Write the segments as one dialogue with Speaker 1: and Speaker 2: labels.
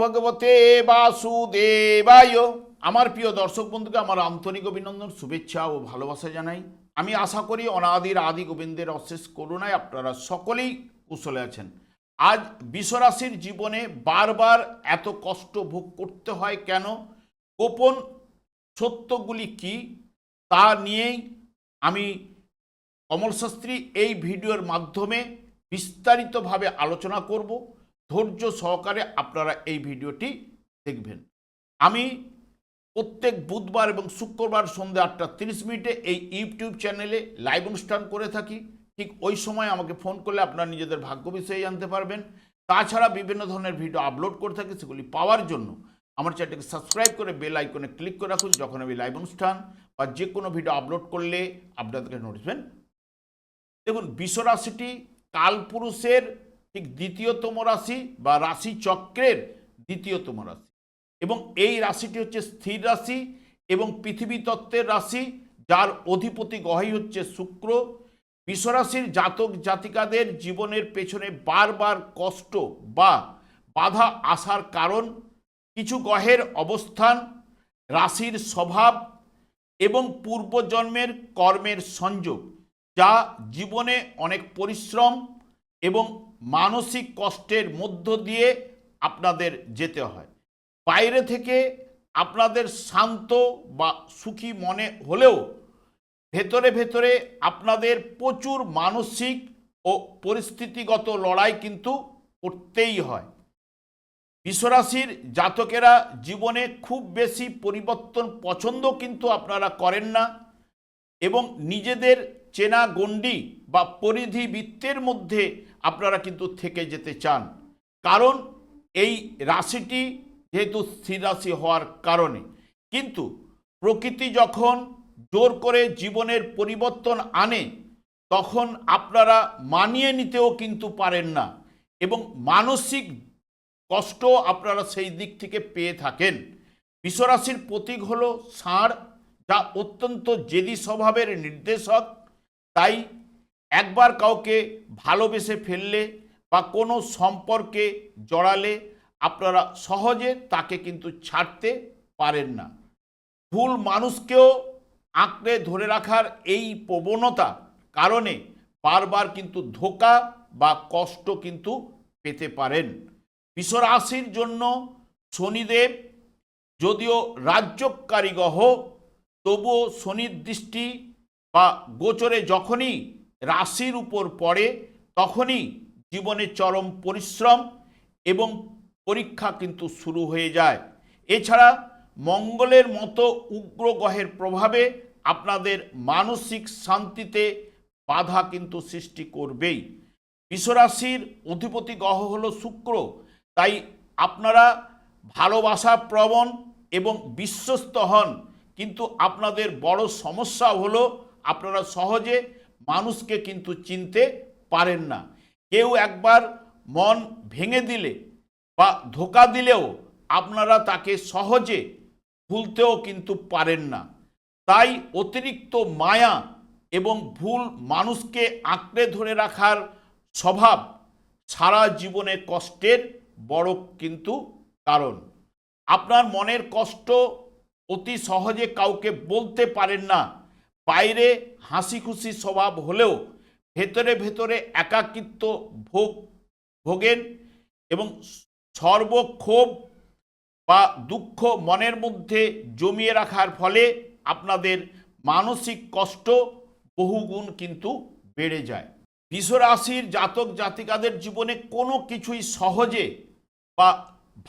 Speaker 1: ভগবতে বাসুদেবায়। আমার প্রিয় দর্শক বন্ধুকে আমার আন্তরিক অভিনন্দন, শুভেচ্ছা ও ভালোবাসা জানাই। আমি আশা করি অনাদির আদি গোবিন্দের অশেষ করুণায় আপনারা সকলেই কুশলে আছেন। আজ বিশ্বরাশির জীবনে বারবার এত কষ্ট ভোগ করতে হয় কেন, গোপন সত্যগুলি কি, তা নিয়েই আমি কমল শাস্ত্রী এই ভিডিওর মাধ্যমে বিস্তারিতভাবে আলোচনা করব। ধৈর্য সহকারে আপনারা এই ভিডিওটি দেখবেন। আমি প্রত্যেক বুধবার এবং শুক্রবার সন্ধ্যে 8:30 এই ইউটিউব চ্যানেলে লাইভ অনুষ্ঠান করে থাকি। ঠিক ওই সময় আমাকে ফোন করলে আপনারা নিজেদের ভাগ্য বিষয়ে জানতে পারবেন। তাছাড়া বিভিন্ন ধরনের ভিডিও আপলোড করে থাকি, সেগুলি পাওয়ার জন্য আমার চ্যানেলটিকে সাবস্ক্রাইব করে বেল আইকনে ক্লিক করে রাখুন। যখন আমি লাইভ অনুষ্ঠান বা যে কোনো ভিডিও আপলোড করলে আপনাদেরকে নোটিফিকেশন। দেখুন, বিশ্বরাশিটি কালপুরুষের ঠিক দ্বিতীয়তম রাশি বা রাশি চক্রের দ্বিতীয়তম রাশি, এবং এই রাশিটি হচ্ছে স্থির রাশি এবং পৃথিবী তত্ত্বের রাশি, যার অধিপতি গ্রহই হচ্ছে শুক্র। বিশ্বরাশির জাতক জাতিকাদের জীবনের পেছনে বারবার কষ্ট বা বাধা আসার কারণ কিছু গ্রহের অবস্থান, রাশির স্বভাব এবং পূর্বজন্মের কর্মের সংযোগ, যা জীবনে অনেক পরিশ্রম এবং মানসিক কষ্টের মধ্য দিয়ে আপনাদের যেতে হয়। বাইরে থেকে আপনাদের শান্ত বা সুখী মনে হলেও ভেতরে ভেতরে আপনাদের প্রচুর মানসিক ও পরিস্থিতিগত লড়াই কিন্তু করতেই হয়। বিশ্বরাশির জাতকেরা জীবনে খুব বেশি পরিবর্তন পছন্দ কিন্তু আপনারা করেন না, এবং নিজেদের চেনা গণ্ডি বা পরিধি বৃত্তের মধ্যে আপনারা কিন্তু থেকে যেতে চান। কারণ এই রাশিটি যেহেতু স্থির রাশি হওয়ার কারণে, কিন্তু প্রকৃতি যখন জোর করে জীবনের পরিবর্তন আনে তখন আপনারা মানিয়ে নিতেও কিন্তু পারেন না, এবং মানসিক কষ্ট আপনারা সেই দিক থেকে পেয়ে থাকেন। বিশ্বরাশির প্রতীক হলো ষাঁড়, যা অত্যন্ত জেদি স্বভাবের নির্দেশক। তাই একবার কাউকে ভালোবেসে ফেললে বা কোনো সম্পর্কে জড়ালে আপনারা সহজে তাকে কিন্তু ছাড়তে পারেন না। ভুল মানুষকেও আঁকড়ে ধরে রাখার এই প্রবণতা কারণে বারবার কিন্তু ধোঁকা বা কষ্ট কিন্তু পেতে পারেন। বিশ্বরাশির জন্য শনিদেব যদিও রাজ্যকারী গ্রহ, তবুও শনির দৃষ্টি বা গোচরে যখনই রাশির উপর পড়ে তখনই জীবনে চরম পরিশ্রম এবং পরীক্ষা কিন্তু শুরু হয়ে যায়। এছাড়া মঙ্গলের মতো উগ্র গ্রহের প্রভাবে আপনাদের মানসিক শান্তিতে বাধা কিন্তু সৃষ্টি করবেই। বিশ্বরাশির অধিপতি গ্রহ হলো শুক্র, তাই আপনারা ভালোবাসা প্রবণ এবং বিশ্বস্ত হন, কিন্তু আপনাদের বড় সমস্যা হলো আপনারা সহজে মানুষকে কিন্তু চিনতে পারেন না। কেউ একবার মন ভেঙে দিলে বা ধোঁকা দিলেও আপনারা তাকে সহজে ভুলতেও কিন্তু পারেন না। তাই অতিরিক্ত মায়া এবং ভুল মানুষকে আঁকড়ে ধরে রাখার স্বভাব সারা জীবনে কষ্টের বড় কিন্তু কারণ। আপনার মনের কষ্ট অতি সহজে কাউকে বলতে পারেন না। বাইরে হাসি খুশি স্বভাব হলেও ভেতরে ভেতরে একাকিত্ব ভোগেন, এবং সর্বক্ষোভ বা দুঃখ মনের মধ্যে জমিয়ে রাখার ফলে আপনাদের মানসিক কষ্ট বহুগুণ কিন্তু বেড়ে যায়। বিশ্বরাশির জাতক জাতিকাদের জীবনে কোনো কিছুই সহজে বা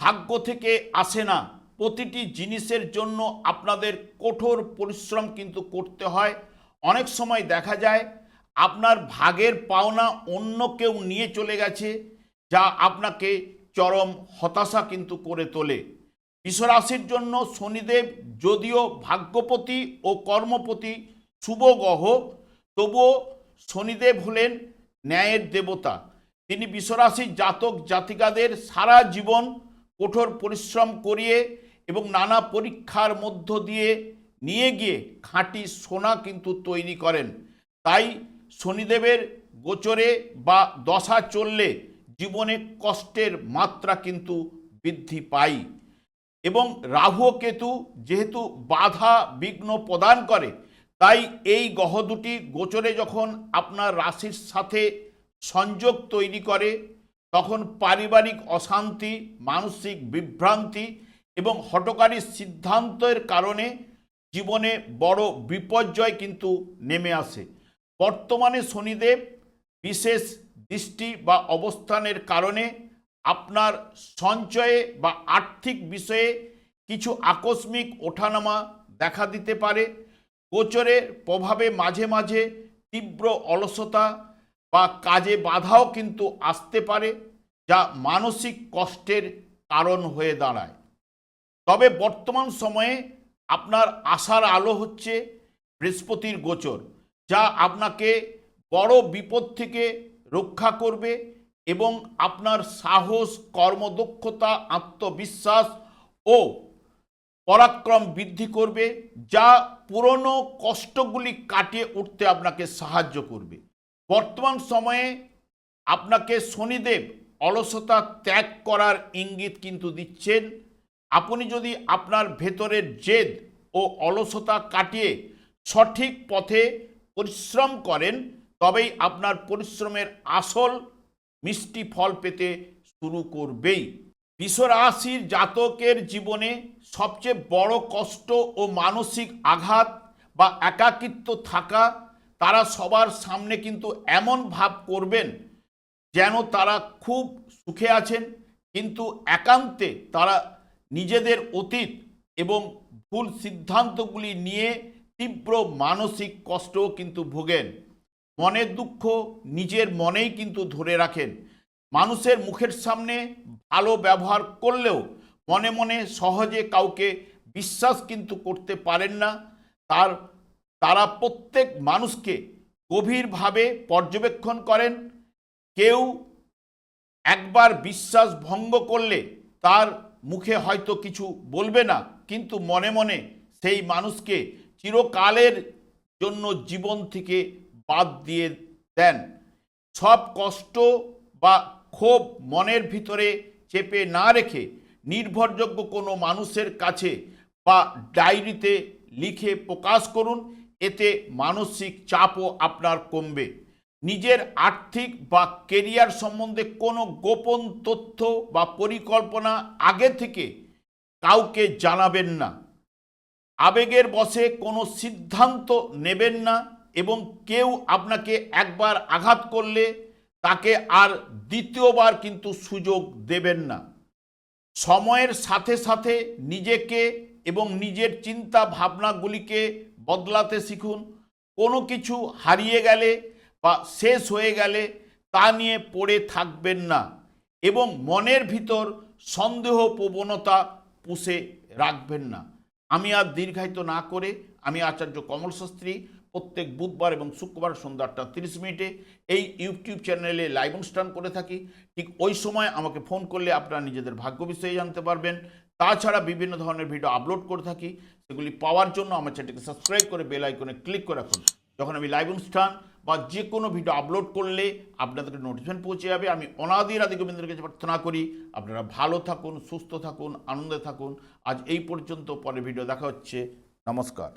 Speaker 1: ভাগ্য থেকে আসে না। প্রতিটি জিনিসের জন্য আপনাদের কঠোর পরিশ্রম কিন্তু করতে হয়। অনেক সময় দেখা যায় আপনার ভাগের পাওনা অন্য কেউ নিয়ে চলে গেছে, যা আপনাকে চরম হতাশা কিন্তু করে তোলে। বিশ্বরাশির জন্য শনিদেব যদিও ভাগ্যপতি ও কর্মপতি শুভ গ্রহ, তবুও শনিদেব হলেন ন্যায়ের দেবতা। তিনি বিশ্বরাশির জাতক জাতিকাদের সারা জীবন কঠোর পরিশ্রম করিয়ে এবং নানা পরীক্ষার মধ্য দিয়ে নিয়ে গিয়ে খাঁটি সোনা কিন্তু তৈরি করেন। তাই শনিদেবের গোচরে বা দশা চললে জীবনে কষ্টের মাত্রা কিন্তু বৃদ্ধি পায়। এবং রাহু ও কেতু যেহেতু বাধা বিঘ্ন প্রদান করে, তাই এই গ্রহ দুটি গোচরে যখন আপনার রাশির সাথে সংযোগ তৈরি করে, তখন পারিবারিক অশান্তি, মানসিক বিভ্রান্তি এবং হঠকারী সিদ্ধান্তের কারণে জীবনে বড় বিপর্যয় কিন্তু নেমে আসে। বর্তমানে শনিদেব বিশেষ দৃষ্টি বা অবস্থানের কারণে আপনার সঞ্চয়ে বা আর্থিক বিষয়ে কিছু আকস্মিক ওঠানামা দেখা দিতে পারে। গোচরের প্রভাবে মাঝে মাঝে তীব্র অলসতা বা কাজে বাধাও কিন্তু আসতে পারে, যা মানসিক কষ্টের কারণ হয়ে দাঁড়ায়। তবে বর্তমান সময়ে আপনার আশার আলো হচ্ছে বৃহস্পতির গোচর, যা আপনাকে বড় বিপদ থেকে রক্ষা করবে এবং আপনার সাহস, কর্মদক্ষতা, আত্মবিশ্বাস ও পরাক্রম বৃদ্ধি করবে, যা পুরনো কষ্টগুলি কাটিয়ে উঠতে আপনাকে সাহায্য করবে। বর্তমান সময়ে আপনাকে শনিদেব অলসতা ত্যাগ করার ইঙ্গিত কিন্তু দিচ্ছেন। আপনি যদি আপনার ভেতরের জেদ ও অলসতা কাটিয়ে সঠিক পথে পরিশ্রম করেন, তবেই আপনার পরিশ্রমের আসল মিষ্টি ফল পেতে শুরু করবেই। বিশ্বরাশির জাতকের জীবনে সবচেয়ে বড় কষ্ট ও মানসিক আঘাত বা একাকিত্ব থাকা, তারা সবার সামনে কিন্তু এমন ভাব করবেন যেন তারা খুব সুখে আছেন, কিন্তু একান্তে তারা নিজেদের অতীত এবং ভুল সিদ্ধান্তগুলি নিয়ে তীব্র মানসিক কষ্টও কিন্তু ভোগেন। মনের দুঃখ নিজের মনেই কিন্তু ধরে রাখেন। মানুষের মুখের সামনে ভালো ব্যবহার করলেও মনে মনে সহজে কাউকে বিশ্বাস কিন্তু করতে পারেন না। তারা প্রত্যেক মানুষকে গভীরভাবে পর্যবেক্ষণ করেন। কেউ একবার বিশ্বাস ভঙ্গ করলে তার মুখে হয়তো কিছু বলবে না, কিন্তু মনে মনে সেই মানুষকে চিরকালের জন্য জীবন থেকে বাদ দিয়ে দেন। সব কষ্ট বা ক্ষোভ মনের ভিতরে চেপে না রেখে নির্ভরযোগ্য কোনো মানুষের কাছে বা ডায়েরিতে লিখে প্রকাশ করুন। এতে মানসিক চাপও আপনার কমবে। নিজের আর্থিক বা কেরিয়ার সম্বন্ধে কোনো গোপন তথ্য বা পরিকল্পনা আগে থেকে কাউকে জানাবেন না। আবেগের বশে কোনো সিদ্ধান্ত নেবেন না এবং কেউ আপনাকে একবার আঘাত করলে তাকে আর দ্বিতীয়বার কিন্তু সুযোগ দেবেন না। সময়ের সাথে সাথে নিজেকে এবং নিজের চিন্তা ভাবনাগুলিকে বদলাতে শিখুন। কোনো কিছু হারিয়ে গেলে বা শেষ হয়ে গেলে তা নিয়ে পড়ে থাকবেন না এবং মনের ভিতর সন্দেহ প্রবণতা পুষে রাখবেন না। আমি আর দীর্ঘায়িত না করে, আমি আচার্য কমল শাস্ত্রী প্রত্যেক বুধবার এবং শুক্রবার সন্ধ্যা 8:30 এই ইউটিউব চ্যানেলে লাইভ অনুষ্ঠান করে থাকি। ঠিক ওই সময় আমাকে ফোন করলে আপনারা নিজেদের ভাগ্য বিষয়ে জানতে পারবেন। তাছাড়া বিভিন্ন ধরনের ভিডিও আপলোড করে থাকি, সেগুলি পাওয়ার জন্য আমার চ্যানেলকে সাবস্ক্রাইব করে বেল আইকনে ক্লিক করে রাখুন। যখন আমি লাইভ অনুষ্ঠান বা যে কোনো ভিডিও আপলোড করলে আপনাদেরকে নোটিফিকেশন পৌঁছে যাবে। আমি অনাদির আদি গোবিন্দের কাছে প্রার্থনা করি আপনারা ভালো থাকুন, সুস্থ থাকুন, আনন্দে থাকুন। আজ এই পর্যন্ত, পরে ভিডিও দেখা হচ্ছে। নমস্কার।